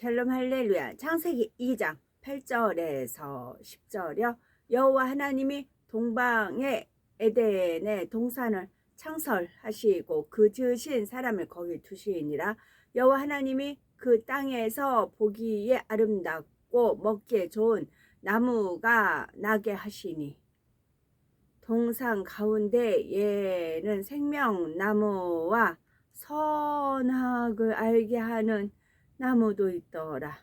샬롬 할렐루야. 창세기 2장 8절에서 10절이요. 여호와 하나님이 동방의 에덴의 동산을 창설하시고 그 지으신 사람을 거기 두시니라. 여호와 하나님이 그 땅에서 보기에 아름답고 먹기에 좋은 나무가 나게 하시니 동산 가운데 얘는 생명나무와 선악을 알게 하는 나무도 있더라.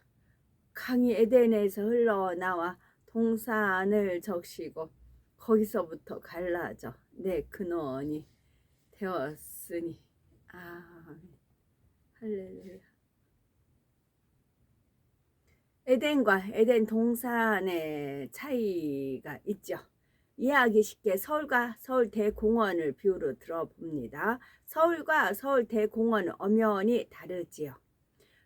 강이 에덴에서 흘러나와 동산을 적시고 거기서부터 갈라져 내 근원이 되었으니. 아멘. 할렐루야. 에덴과 에덴 동산의 차이가 있죠. 이해하기 쉽게 서울과 서울대공원을 비유로 들어봅니다. 서울과 서울대공원은 엄연히 다르지요.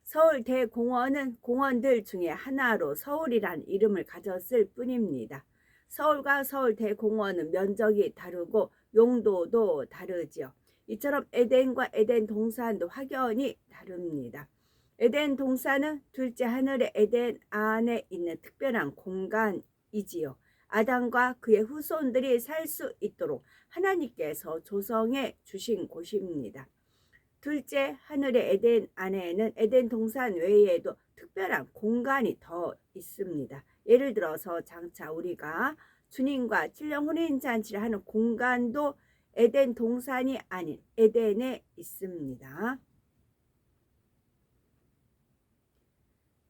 서울대공원은 공원들 중에 하나로 서울이란 이름을 가졌을 뿐입니다. 서울과 서울대공원은 면적이 다르고 용도도 다르지요. 이처럼 에덴과 에덴 동산도 확연히 다릅니다. 에덴 동산은 둘째 하늘의 에덴 안에 있는 특별한 공간이지요. 아담과 그의 후손들이 살 수 있도록 하나님께서 조성해 주신 곳입니다. 둘째 하늘의 에덴 안에는 에덴 동산 외에도 특별한 공간이 더 있습니다. 예를 들어서 장차 우리가 주님과 7년 혼인잔치를 하는 공간도 에덴 동산이 아닌 에덴에 있습니다.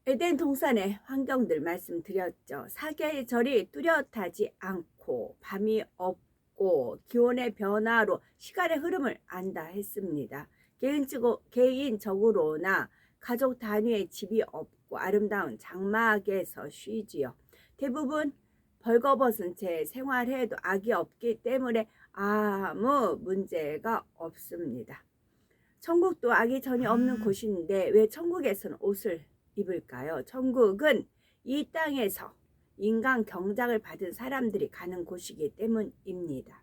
에덴 동산의 환경들 말씀드렸죠. 사계절이 뚜렷하지 않고 밤이 없고 기온의 변화로 시간의 흐름을 안다 했습니다. 개인적으로나 가족 단위의 집이 없고 아름다운 장막에서 쉬지요. 대부분 벌거벗은 채 생활해도 악이 없기 때문에 아무 문제가 없습니다. 천국도 악이 전혀 없는 곳인데 왜 천국에서는 옷을 입을까요? 천국은 이 땅에서 인간 경작을 받은 사람들이 가는 곳이기 때문입니다.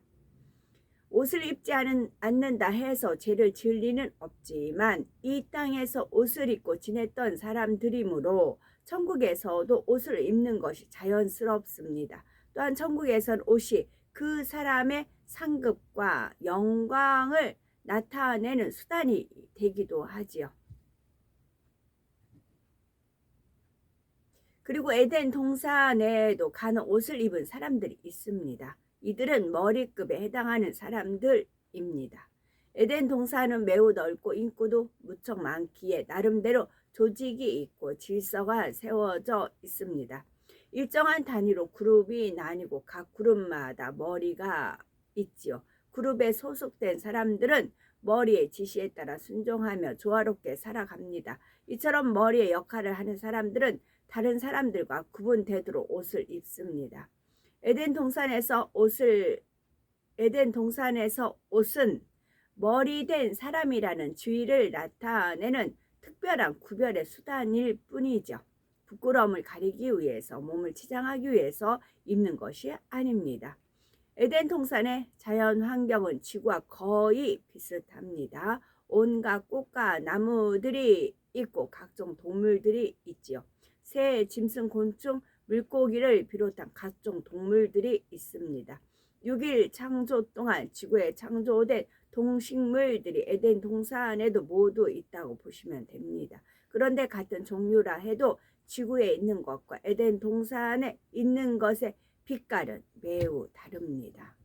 옷을 입지 않는다 해서 죄를 지을 리는 없지만 이 땅에서 옷을 입고 지냈던 사람들이므로 천국에서도 옷을 입는 것이 자연스럽습니다. 또한 천국에서는 옷이 그 사람의 상급과 영광을 나타내는 수단이 되기도 하지요. 그리고 에덴 동산에도 가는 옷을 입은 사람들이 있습니다. 이들은 머리급에 해당하는 사람들입니다. 에덴 동산은 매우 넓고 인구도 무척 많기에 나름대로 조직이 있고 질서가 세워져 있습니다. 일정한 단위로 그룹이 나뉘고 각 그룹마다 머리가 있지요. 그룹에 소속된 사람들은 머리의 지시에 따라 순종하며 조화롭게 살아갑니다. 이처럼 머리의 역할을 하는 사람들은 다른 사람들과 구분되도록 옷을 입습니다. 에덴 동산에서 옷은 머리된 사람이라는 주의를 나타내는 특별한 구별의 수단일 뿐이죠. 부끄러움을 가리기 위해서, 몸을 치장하기 위해서 입는 것이 아닙니다. 에덴 동산의 자연 환경은 지구와 거의 비슷합니다. 온갖 꽃과 나무들이 있고 각종 동물들이 있지요. 새, 짐승, 곤충, 물고기를 비롯한 각종 동물들이 있습니다. 6일 창조 동안 지구에 창조된 동식물들이 에덴 동산에도 모두 있다고 보시면 됩니다. 그런데 같은 종류라 해도 지구에 있는 것과 에덴 동산에 있는 것의 빛깔은 매우 다릅니다.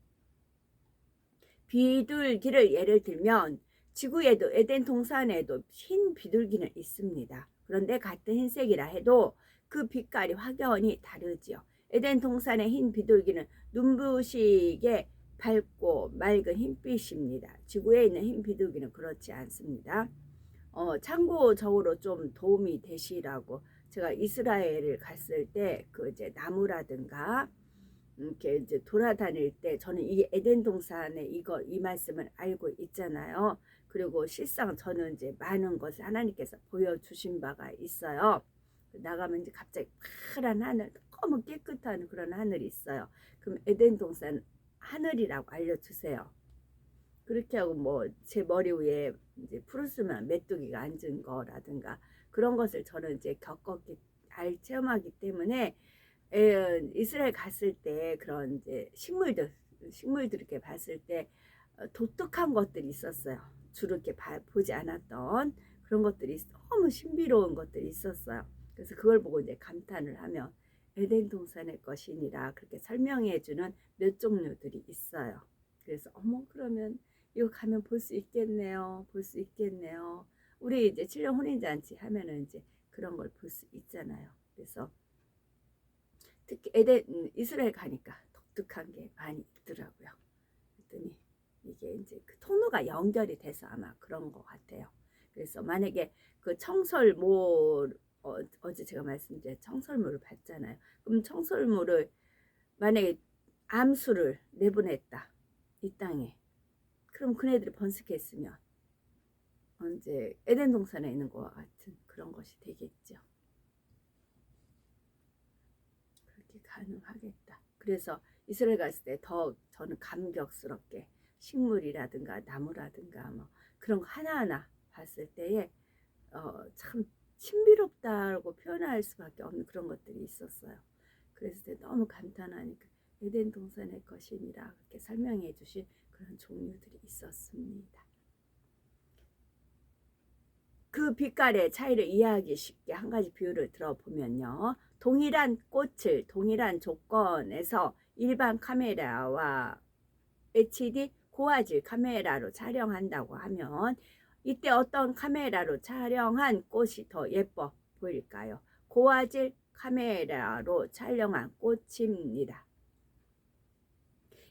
비둘기를 예를 들면 지구에도 에덴 동산에도 흰 비둘기는 있습니다. 그런데 같은 흰색이라 해도 그 빛깔이 확연히 다르지요. 에덴 동산의 흰 비둘기는 눈부시게 밝고 맑은 흰빛입니다. 지구에 있는 흰 비둘기는 그렇지 않습니다. 참고적으로 좀 도움이 되시라고 제가 이스라엘을 갔을 때 그 이제 나무라든가 이렇게 이제 돌아다닐 때 저는 이 에덴 동산의 이 말씀을 알고 있잖아요. 그리고 실상 저는 이제 많은 것을 하나님께서 보여주신 바가 있어요. 나가면 이제 갑자기 파란 하늘, 너무 깨끗한 그런 하늘이 있어요. 그럼 에덴 동산 하늘이라고 알려주세요. 그렇게 하고 뭐 제 머리 위에 이제 푸르스만 메뚜기가 앉은 거라든가 그런 것을 저는 이제 겪었기 체험하기 때문에 이스라엘 갔을 때 그런 이제 식물들 이렇게 봤을 때 독특한 것들이 있었어요. 주로 이렇게 보지 않았던 그런 것들이 너무 신비로운 것들이 있었어요. 그래서 그걸 보고 이제 감탄을 하며 에덴 동산의 것이니라 그렇게 설명해 주는 몇 종류들이 있어요. 그래서 어머 그러면 이거 가면 볼 수 있겠네요. 볼 수 있겠네요. 우리 이제 7년 혼인잔치 하면은 이제 그런 걸 볼 수 있잖아요. 그래서 특히 이스라엘 가니까 독특한 게 많이 있더라고요. 그랬더니 이게 이제 그 통로가 연결이 돼서 아마 그런 것 같아요. 그래서 만약에 그 청설모 어제 제가 말씀드린 청설모를 봤잖아요. 그럼 청설모를 만약에 암수를 내보냈다 이 땅에, 그럼 그네들이 번식했으면 이제 에덴 동산에 있는 것과 같은 그런 것이 되겠죠. 그렇게 가능하겠다. 그래서 이스라엘 갔을 때 더 저는 감격스럽게 식물이라든가 나무라든가 뭐 그런 거 하나하나 봤을 때에 참 신비롭다고 표현할 수밖에 없는 그런 것들이 있었어요. 그래서 너무 감탄하니까 에덴 동산의 것이니라 그렇게 설명해 주신 그런 종류들이 있었습니다. 그 빛깔의 차이를 이해하기 쉽게 한 가지 비유를 들어보면요. 동일한 꽃을 동일한 조건에서 일반 카메라와 HD 고화질 카메라로 촬영한다고 하면 이때 어떤 카메라로 촬영한 꽃이 더 예뻐 보일까요? 고화질 카메라로 촬영한 꽃입니다.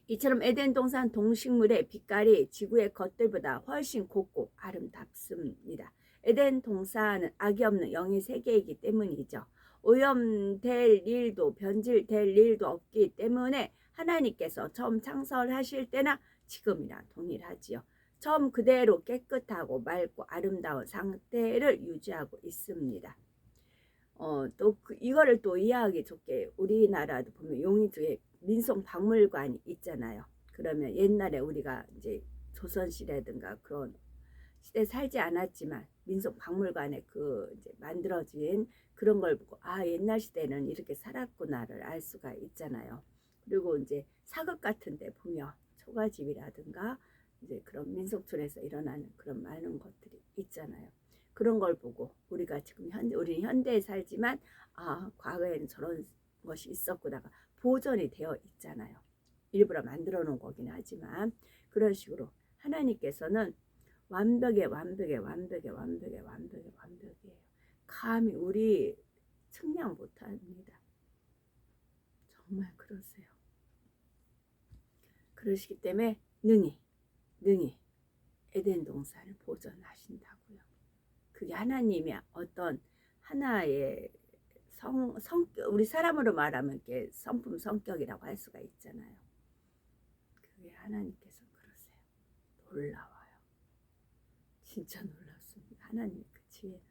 이처럼 에덴 동산 동식물의 빛깔이 지구의 것들보다 훨씬 곱고 아름답습니다. 에덴 동산은 악이 없는 영의 세계이기 때문이죠. 오염될 일도 변질될 일도 없기 때문에 하나님께서 처음 창설하실 때나 지금이나 동일하지요. 처음 그대로 깨끗하고 맑고 아름다운 상태를 유지하고 있습니다. 또 이거를 또 이해하기 좋게 우리나라도 보면 용인주에 민속박물관이 있잖아요. 그러면 옛날에 우리가 이제 조선시대든가 그런 시대에 살지 않았지만 민속박물관에 그 이제 만들어진 그런 걸 보고 아 옛날 시대는 이렇게 살았구나를 알 수가 있잖아요. 그리고 이제 사극 같은 데 보면 초가집이라든가 이제 그런 민속촌에서 일어나는 그런 많은 것들이 있잖아요. 그런 걸 보고 우리가 지금 우리는 현대에 살지만 아 과거에는 저런 것이 있었구나가 보존이 되어 있잖아요. 일부러 만들어 놓은 거긴 하지만 그런 식으로 하나님께서는 완벽해요. 감히 우리 측량 못합니다. 정말 그러세요. 그러시기 때문에 능히 에덴 동산을 보존하신다고요. 그게 하나님의 어떤 하나의 성격, 우리 사람으로 말하면 이렇게 성품 성격이라고 할 수가 있잖아요. 그게 하나님께서 그러세요. 놀라워요. 진짜 놀랍습니다. 하나님의 그 지혜는.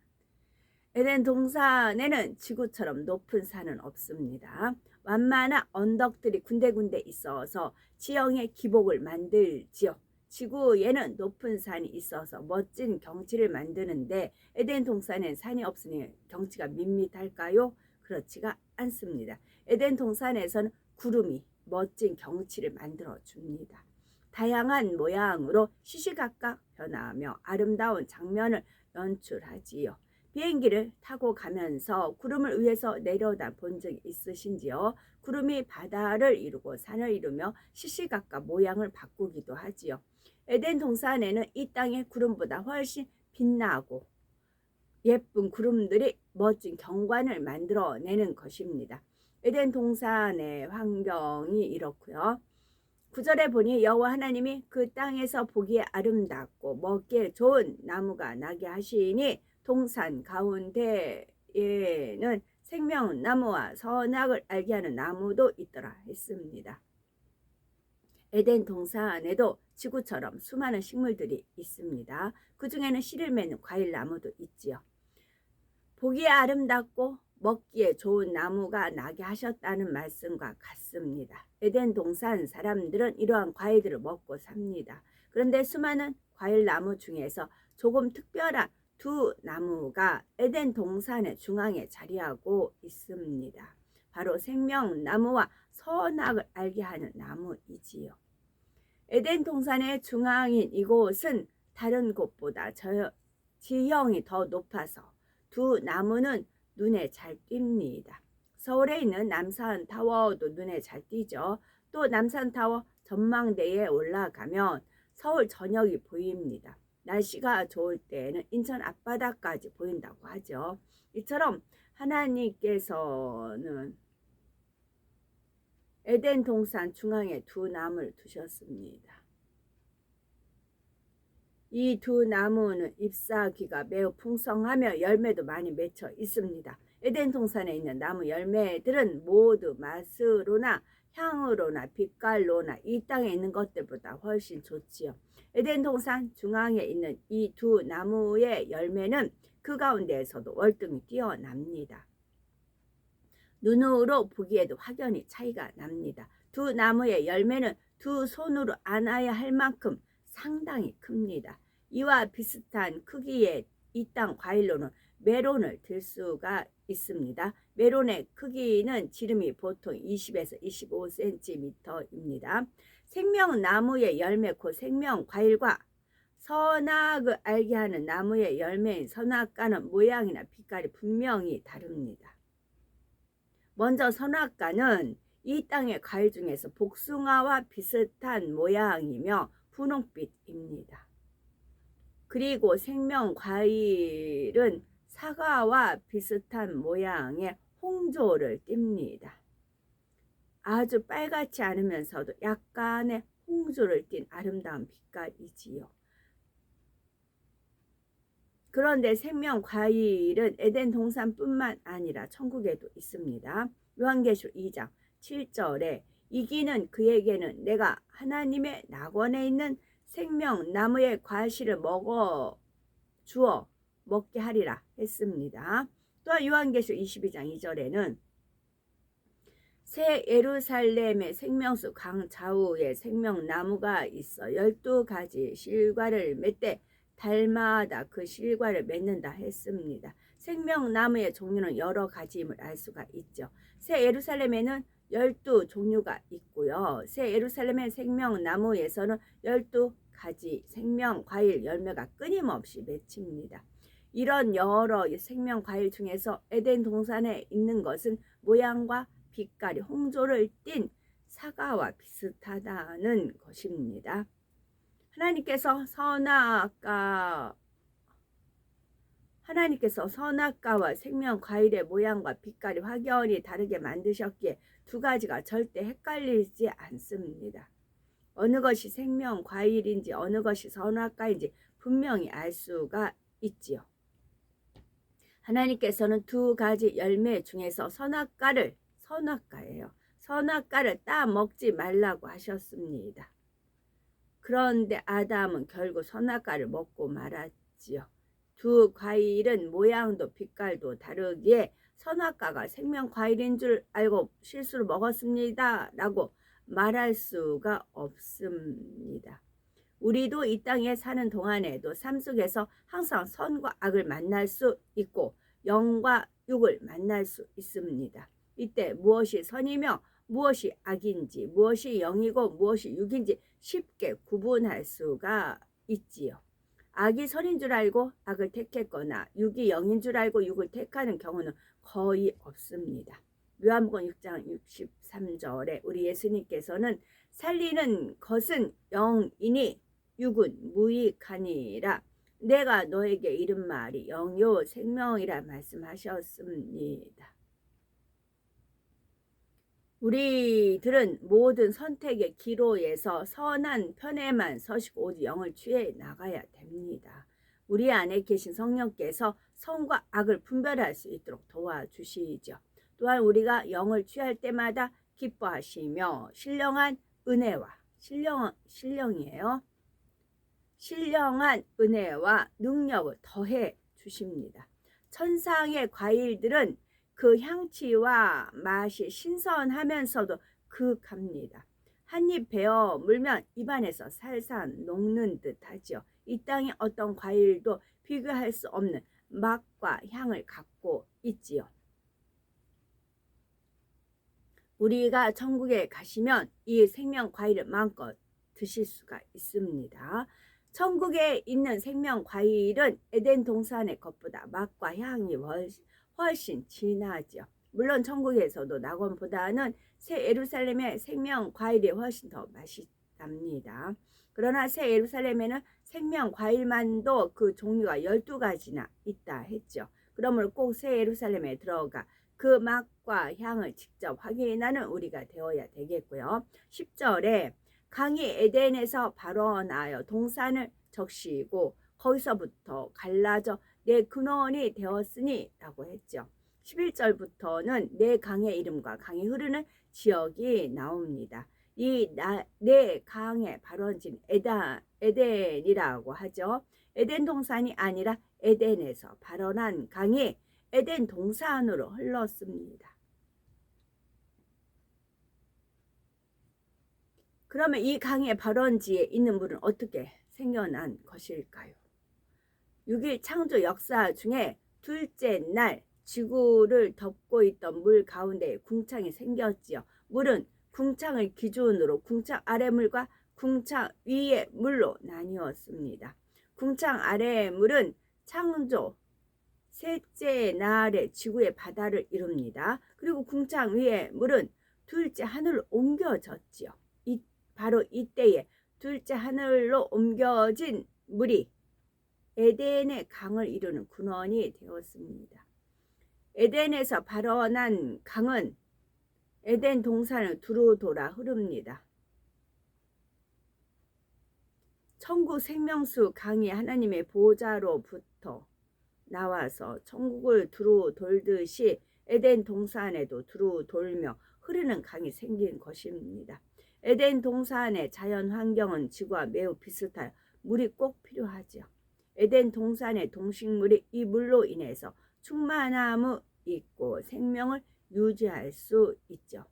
에덴 동산에는 지구처럼 높은 산은 없습니다. 완만한 언덕들이 군데군데 있어서 지형의 기복을 만들지요. 지구에는 높은 산이 있어서 멋진 경치를 만드는데 에덴 동산엔 산이 없으니 경치가 밋밋할까요? 그렇지가 않습니다. 에덴 동산에서는 구름이 멋진 경치를 만들어 줍니다. 다양한 모양으로 시시각각 변화하며 아름다운 장면을 연출하지요. 비행기를 타고 가면서 구름을 위에서 내려다 본 적 있으신지요? 구름이 바다를 이루고 산을 이루며 시시각각 모양을 바꾸기도 하지요. 에덴 동산에는 이 땅의 구름보다 훨씬 빛나고 예쁜 구름들이 멋진 경관을 만들어내는 것입니다. 에덴 동산의 환경이 이렇고요. 9절에 보니 여호와 하나님이 그 땅에서 보기에 아름답고 먹기에 좋은 나무가 나게 하시니 동산 가운데에는 생명나무와 선악을 알게 하는 나무도 있더라 했습니다. 에덴 동산에도 지구처럼 수많은 식물들이 있습니다. 그 중에는 씨를 맺는 과일나무도 있지요. 보기에 아름답고 먹기에 좋은 나무가 나게 하셨다는 말씀과 같습니다. 에덴 동산 사람들은 이러한 과일들을 먹고 삽니다. 그런데 수많은 과일나무 중에서 조금 특별한 두 나무가 에덴 동산의 중앙에 자리하고 있습니다. 바로 생명나무와 선악을 알게 하는 나무이지요. 에덴 동산의 중앙인 이곳은 다른 곳보다 지형이 더 높아서 두 나무는 눈에 잘 띕니다. 서울에 있는 남산타워도 눈에 잘 띄죠. 또 남산타워 전망대에 올라가면 서울 전역이 보입니다. 날씨가 좋을 때에는 인천 앞바다까지 보인다고 하죠. 이처럼 하나님께서는 에덴 동산 중앙에 두 나무를 두셨습니다. 이 두 나무는 잎사귀가 매우 풍성하며 열매도 많이 맺혀 있습니다. 에덴 동산에 있는 나무 열매들은 모두 맛으로나 향으로나 빛깔로나 이 땅에 있는 것들보다 훨씬 좋지요. 에덴 동산 중앙에 있는 이 두 나무의 열매는 그 가운데에서도 월등히 뛰어납니다. 눈으로 보기에도 확연히 차이가 납니다. 두 나무의 열매는 두 손으로 안아야 할 만큼 상당히 큽니다. 이와 비슷한 크기의 이 땅 과일로는 메론을 들 수가 있습니다. 메론의 크기는 지름이 보통 20에서 25cm입니다. 생명나무의 열매 곧 생명과일과 선악을 알게 하는 나무의 열매인 선악과는 모양이나 빛깔이 분명히 다릅니다. 먼저 선악과는 이 땅의 과일 중에서 복숭아와 비슷한 모양이며 분홍빛입니다. 그리고 생명과일은 사과와 비슷한 모양의 홍조를 띱니다. 아주 빨갛지 않으면서도 약간의 홍조를 띤 아름다운 빛깔이지요. 그런데 생명과일은 에덴 동산뿐만 아니라 천국에도 있습니다. 요한계시록 2장 7절에 이기는 그에게는 내가 하나님의 낙원에 있는 생명나무의 과실을 주어 먹게 하리라 했습니다. 또한 요한계시록 22장 2절에는 새 예루살렘의 생명수 강 좌우에 생명나무가 있어 12가지 실과를 맺되 달마다 그 실과를 맺는다 했습니다. 생명나무의 종류는 여러 가지임을 알 수가 있죠. 새 예루살렘에는 12종류가 있고요. 새 예루살렘의 생명나무에서는 12가지 생명과일 열매가 끊임없이 맺힙니다. 이런 여러 생명과일 중에서 에덴 동산에 있는 것은 모양과 빛깔이 홍조를 띤 사과와 비슷하다는 것입니다. 하나님께서 선악과와 생명과일의 모양과 빛깔이 확연히 다르게 만드셨기에 두 가지가 절대 헷갈리지 않습니다. 어느 것이 생명과일인지 어느 것이 선악과인지 분명히 알 수가 있지요. 하나님께서는 두 가지 열매 중에서 선악과를 따 먹지 말라고 하셨습니다. 그런데 아담은 결국 선악과를 먹고 말았지요. 두 과일은 모양도 빛깔도 다르기에 선악과가 생명과일인 줄 알고 실수로 먹었습니다 라고 말할 수가 없습니다. 우리도 이 땅에 사는 동안에도 삶 속에서 항상 선과 악을 만날 수 있고 영과 육을 만날 수 있습니다. 이때 무엇이 선이며 무엇이 악인지, 무엇이 영이고 무엇이 육인지 쉽게 구분할 수가 있지요. 악이 선인 줄 알고 악을 택했거나 육이 영인 줄 알고 육을 택하는 경우는 거의 없습니다. 요한복음 6장 63절에 우리 예수님께서는 살리는 것은 영이니 육은 무익하니라. 내가 너에게 이른 말이 영요 생명이라 말씀하셨습니다. 우리들은 모든 선택의 기로에서 선한 편에만 서시고 오직 영을 취해 나가야 됩니다. 우리 안에 계신 성령께서 선과 악을 분별할 수 있도록 도와주시죠. 또한 우리가 영을 취할 때마다 기뻐하시며 신령한 은혜와 능력을 더해 주십니다. 천상의 과일들은 그 향취와 맛이 신선하면서도 극합니다. 한입 베어 물면 입안에서 살살 녹는 듯 하죠. 이 땅의 어떤 과일도 비교할 수 없는 맛과 향을 갖고 있지요. 우리가 천국에 가시면 이 생명 과일을 마음껏 드실 수가 있습니다. 천국에 있는 생명 과일은 에덴 동산의 것보다 맛과 향이 훨씬 진하죠. 물론 천국에서도 낙원보다는 새 예루살렘의 생명 과일이 훨씬 더 맛있답니다. 그러나 새 예루살렘에는 생명 과일만도 그 종류가 12가지나 있다 했죠. 그러므로 꼭 새 예루살렘에 들어가 그 맛과 향을 직접 확인하는 우리가 되어야 되겠고요. 10절에 강이 에덴에서 발원하여 동산을 적시고 거기서부터 갈라져 내 근원이 되었으니 라고 했죠. 11절부터는 내 강의 이름과 강이 흐르는 지역이 나옵니다. 이 내 강의 발원지는 에덴이라고 하죠. 에덴 동산이 아니라 에덴에서 발원한 강이 에덴 동산으로 흘렀습니다. 그러면 이 강의 발원지에 있는 물은 어떻게 생겨난 것일까요? 6일 창조 역사 중에 둘째 날 지구를 덮고 있던 물 가운데 궁창이 생겼지요. 물은 궁창을 기준으로 궁창 아래 물과 궁창 위의 물로 나뉘었습니다. 궁창 아래의 물은 창조 셋째 날에 지구의 바다를 이룹니다. 그리고 궁창 위의 물은 둘째 하늘로 옮겨졌지요. 바로 이때에 둘째 하늘로 옮겨진 물이 에덴의 강을 이루는 근원이 되었습니다. 에덴에서 발원한 강은 에덴 동산을 두루 돌아 흐릅니다. 천국 생명수 강이 하나님의 보좌로부터 나와서 천국을 두루 돌듯이 에덴 동산에도 두루 돌며 흐르는 강이 생긴 것입니다. 에덴 동산의 자연 환경은 지구와 매우 비슷하여 물이 꼭 필요하죠. 에덴 동산의 동식물이 이 물로 인해서 충만함이 있고 생명을 유지할 수 있죠.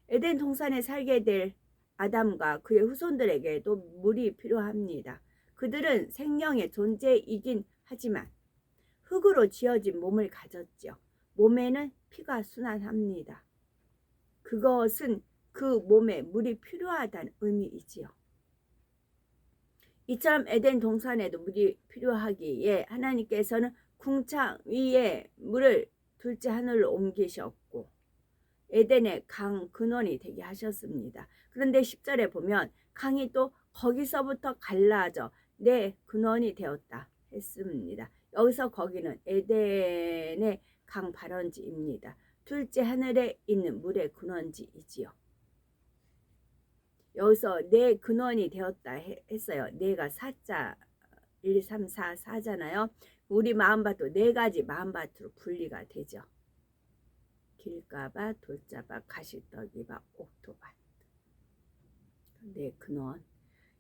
에덴 동산에 살게 될 아담과 그의 후손들에게도 물이 필요합니다. 그들은 생명의 존재이긴 하지만 흙으로 지어진 몸을 가졌죠. 몸에는 피가 순환합니다. 그것은 그 몸에 물이 필요하다는 의미이지요. 이처럼 에덴 동산에도 물이 필요하기에 하나님께서는 궁창 위에 물을 둘째 하늘로 옮기셨고 에덴의 강 근원이 되게 하셨습니다. 그런데 10절에 보면 강이 또 거기서부터 갈라져 내 근원이 되었다 했습니다. 여기서 거기는 에덴의 강 발원지입니다. 둘째 하늘에 있는 물의 근원지이지요. 여기서 내 근원이 되었다 했어요. 내가 4자 1, 2, 3, 4, 4잖아요. 우리 마음밭도 4가지 마음밭으로 분리가 되죠. 길가밭, 돌자밭, 가시떡이밭, 옥토밭. 내 근원.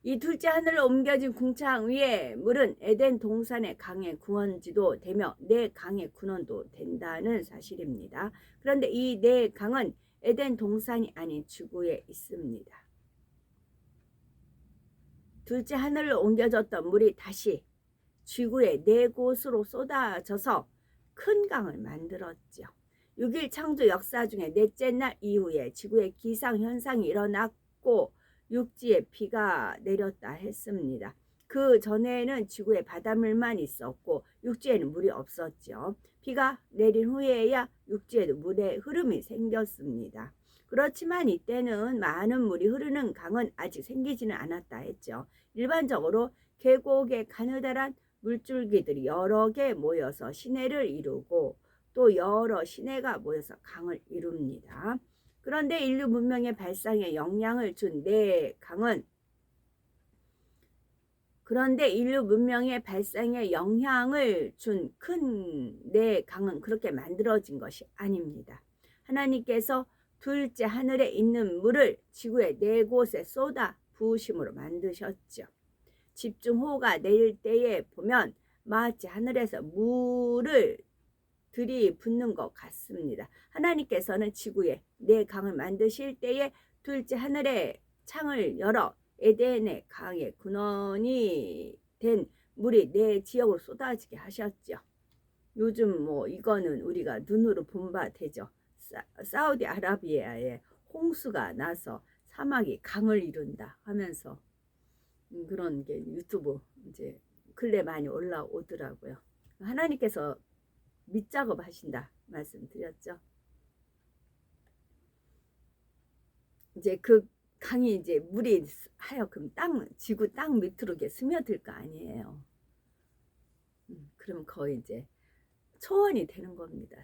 이 둘째 하늘로 옮겨진 궁창 위에 물은 에덴 동산의 강의 근원지도 되며 내 강의 근원도 된다는 사실입니다. 그런데 이 내 강은 에덴 동산이 아닌 지구에 있습니다. 둘째 하늘로 옮겨졌던 물이 다시 지구의 4곳으로 쏟아져서 큰 강을 만들었죠. 6일 창조 역사 중에 넷째 날 이후에 지구의 기상현상이 일어났고 육지에 비가 내렸다 했습니다. 그 전에는 지구에 바닷물만 있었고 육지에는 물이 없었죠. 비가 내린 후에야 육지에도 물의 흐름이 생겼습니다. 그렇지만 이때는 많은 물이 흐르는 강은 아직 생기지는 않았다 했죠. 일반적으로 계곡에 가느다란 물줄기들이 여러 개 모여서 시내를 이루고 또 여러 시내가 모여서 강을 이룹니다. 그런데 인류 문명의 발상에 영향을 준 네 강은 그렇게 만들어진 것이 아닙니다. 하나님께서 둘째 하늘에 있는 물을 지구의 4곳에 쏟아 부으심으로 만드셨죠. 집중호우가 내릴 때에 보면 마치 하늘에서 물을 들이붓는 것 같습니다. 하나님께서는 지구에 4강을 만드실 때에 둘째 하늘에 창을 열어 에덴의 강의 근원이 된 물이 내 지역으로 쏟아지게 하셨죠. 요즘 뭐 이거는 우리가 눈으로 본 바 되죠. 사우디아라비아에 홍수가 나서 사막이 강을 이룬다 하면서 그런 게 유튜브 이제 근래 많이 올라오더라고요. 하나님께서 밑작업 하신다 말씀드렸죠. 이제 그 강이 이제 물이 하여금 지구 땅 밑으로 스며들 거 아니에요. 그럼 거의 이제 초원이 되는 겁니다.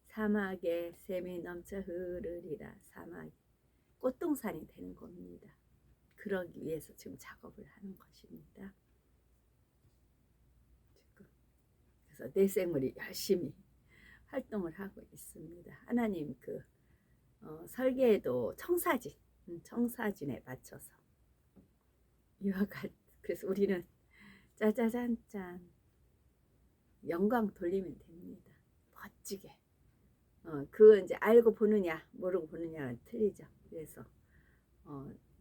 사막에 샘이 넘쳐 흐르리라. 사막이 꽃동산이 되는 겁니다. 그러기 위해서 지금 작업을 하는 것입니다. 그래서 내생물이 열심히 활동을 하고 있습니다. 하나님 설계에도 청사진에 맞춰서 그래서 우리는 짜자잔짠 영광 돌리면 됩니다. 멋지게. 그거 이제 알고 보느냐 모르고 보느냐가 틀리죠. 그래서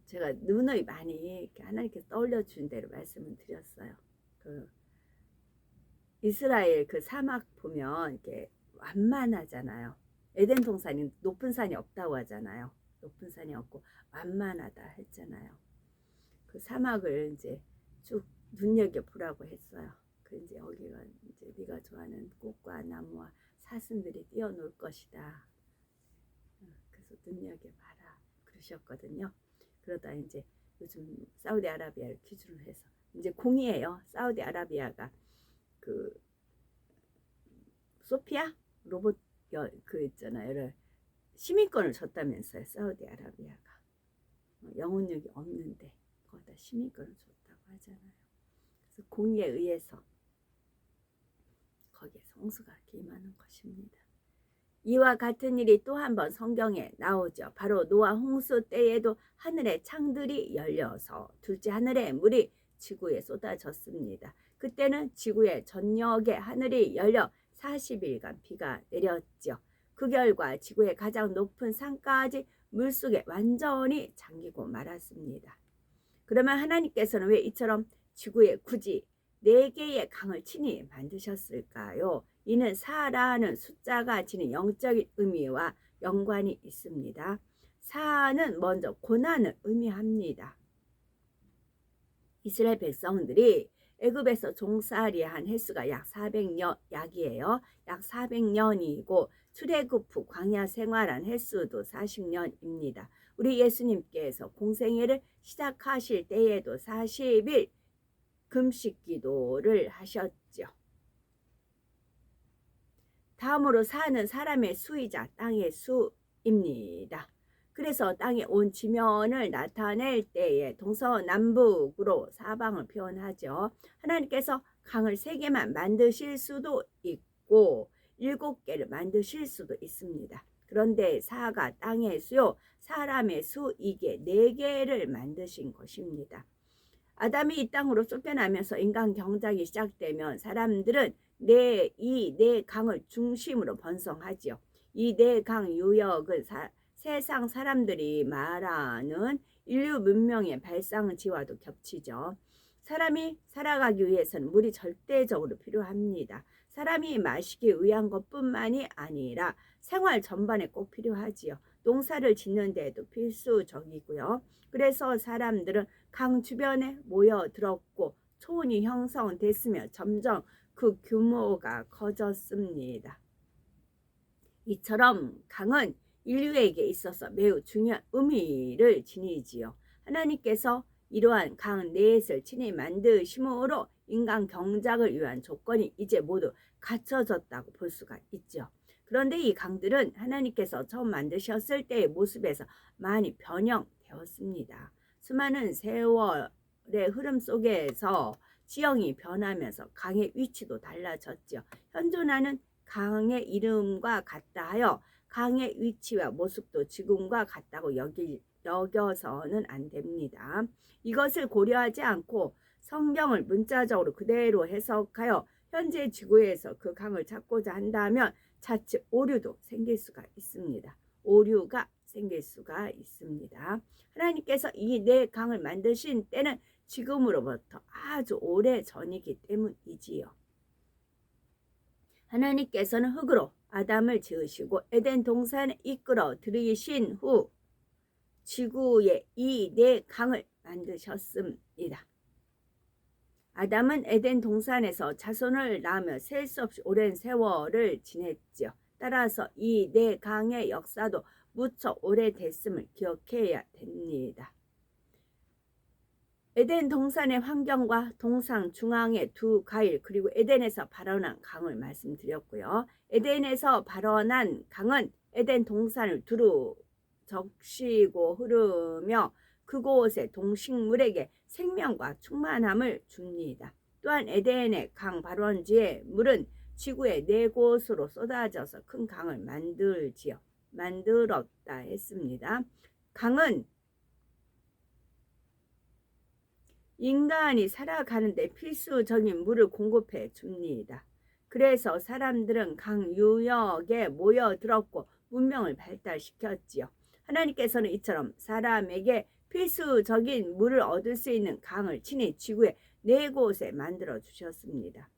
제가 누누이 많이 이렇게 하나님께서 떠올려 준 대로 말씀을 드렸어요. 이스라엘 사막 보면 이렇게 완만하잖아요. 에덴 동산이 높은 산이 없다고 하잖아요. 높은 산이 없고 완만하다 했잖아요. 그 사막을 이제 쭉 눈여겨 보라고 했어요. 이제 여기가 이제 네가 좋아하는 꽃과 나무와 사슴들이 뛰어놀 것이다. 그래서 눈여겨봐라 그러셨거든요. 그러다 이제 요즘 사우디아라비아를 기준으로 해서 이제 공이에요. 사우디아라비아가 소피아 로봇 있잖아요. 시민권을 줬다면서요. 사우디아라비아가 영혼력이 없는데 거기다 시민권을 줬다고 하잖아요. 그래서 공의에 의해서 거기에 성수가 임하는 것입니다. 이와 같은 일이 또 한 번 성경에 나오죠. 바로 노아 홍수 때에도 하늘의 창들이 열려서 둘째 하늘의 물이 지구에 쏟아졌습니다. 그때는 지구의 전역에 하늘이 열려 40일간 비가 내렸죠. 그 결과 지구의 가장 높은 산까지 물속에 완전히 잠기고 말았습니다. 그러면 하나님께서는 왜 이처럼 지구에 굳이 4개의 강을 친히 만드셨을까요? 이는 4라는 숫자가 지닌 영적인 의미와 연관이 있습니다. 4는 먼저 고난을 의미합니다. 이스라엘 백성들이 애굽에서 종살이한 횟수가 약 400년 약이에요. 약 400년이고 출애굽 후 광야 생활한 횟수도 40년입니다. 우리 예수님께서 공생애를 시작하실 때에도 40일 금식 기도를 하셨죠. 다음으로 4는 사람의 수이자 땅의 수입니다. 그래서 땅의 온 지면을 나타낼 때에 동서남북으로 사방을 표현하죠. 하나님께서 강을 3개만 만드실 수도 있고 7개를 만드실 수도 있습니다. 그런데 4가 땅의 수요 사람의 수 이게 4개를 만드신 것입니다. 아담이 이 땅으로 쫓겨나면서 인간 경작이 시작되면 사람들은 이 네 강을 중심으로 번성하지요. 이 네 강 유역은 세상 사람들이 말하는 인류 문명의 발상지와도 겹치죠. 사람이 살아가기 위해서는 물이 절대적으로 필요합니다. 사람이 마시기 위한 것뿐만이 아니라 생활 전반에 꼭 필요하지요. 농사를 짓는 데에도 필수적이고요. 그래서 사람들은 강 주변에 모여들었고 초원이 형성됐으며 점점 그 규모가 커졌습니다. 이처럼 강은 인류에게 있어서 매우 중요한 의미를 지니지요. 하나님께서 이러한 강 넷을 친히 만드심으로 인간 경작을 위한 조건이 이제 모두 갖춰졌다고 볼 수가 있죠. 그런데 이 강들은 하나님께서 처음 만드셨을 때의 모습에서 많이 변형되었습니다. 수많은 세월의 흐름 속에서 지형이 변하면서 강의 위치도 달라졌죠. 현존하는 강의 이름과 같다 하여 강의 위치와 모습도 지금과 같다고 여겨서는 안 됩니다. 이것을 고려하지 않고 성경을 문자적으로 그대로 해석하여 현재 지구에서 그 강을 찾고자 한다면 자칫 오류도 생길 수가 있습니다. 오류가 생길 수가 있습니다. 하나님께서 이 네 강을 만드신 때는 지금으로부터 아주 오래 전이기 때문이지요. 하나님께서는 흙으로 아담을 지으시고 에덴 동산에 이끌어 들이신 후 지구에 이 네 강을 만드셨습니다. 아담은 에덴 동산에서 자손을 낳으며 셀 수 없이 오랜 세월을 지냈지요. 따라서 이 네 강의 역사도 무척 오래됐음을 기억해야 됩니다. 에덴 동산의 환경과 동산 중앙의 두 가일 그리고 에덴에서 발원한 강을 말씀드렸고요. 에덴에서 발원한 강은 에덴 동산을 두루 적시고 흐르며 그곳의 동식물에게 생명과 충만함을 줍니다. 또한 에덴의 강 발원지의 물은 지구의 네 곳으로 쏟아져서 큰 강을 만들었다 했습니다. 강은 인간이 살아가는데 필수적인 물을 공급해 줍니다. 그래서 사람들은 강 유역에 모여들었고 문명을 발달시켰지요. 하나님께서는 이처럼 사람에게 필수적인 물을 얻을 수 있는 강을 친히 지구의 네 곳에 만들어 주셨습니다.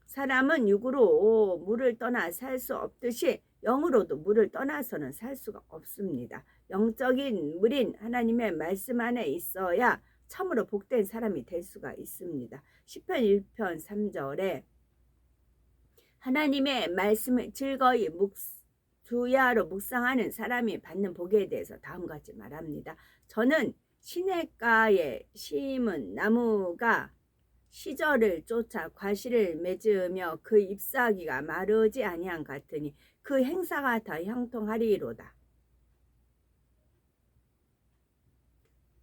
사람은 육으로 물을 떠나 살 수 없듯이 영으로도 물을 떠나서는 살 수가 없습니다. 영적인 물인 하나님의 말씀 안에 있어야 참으로 복된 사람이 될 수가 있습니다. 시편 1편 3절에 하나님의 말씀을 즐거이 주야로 묵상하는 사람이 받는 복에 대해서 다음과 같이 말합니다. 저는 시냇가에 심은 나무가 시절을 쫓아 과실을 맺으며 그 잎사귀가 마르지 아니한 같으니 그 행사가 더 형통하리로다.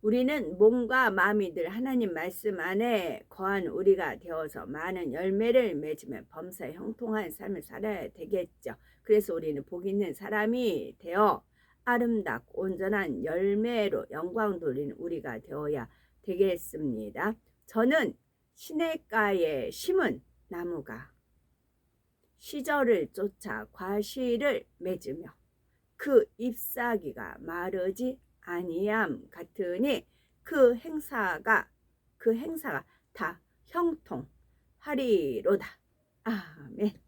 우리는 몸과 마음이 늘 하나님 말씀 안에 거한 우리가 되어서 많은 열매를 맺으며 범사에 형통한 삶을 살아야 되겠죠. 그래서 우리는 복 있는 사람이 되어 아름답고 온전한 열매로 영광 돌리는 우리가 되어야 되겠습니다. 저는 시냇가에 심은 나무가 시절을 쫓아 과실을 맺으며 그 잎사귀가 마르지 아니함 같으니 그 행사가 다 형통하리로다. 아멘.